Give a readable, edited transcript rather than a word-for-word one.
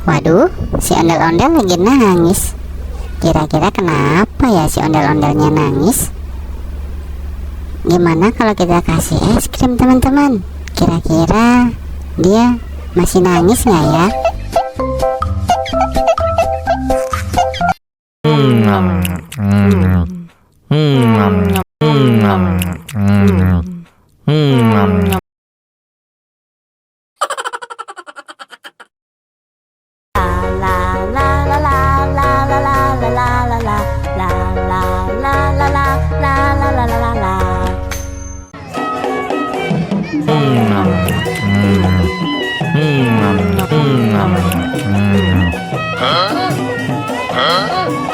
Waduh, si ondel-ondel lagi nangis. Kira-kira kenapa ya si ondel-ondelnya nangis? Gimana kalau kita kasih es krim, teman-teman? Kira-kira dia masih nangis nggak ya? Huh?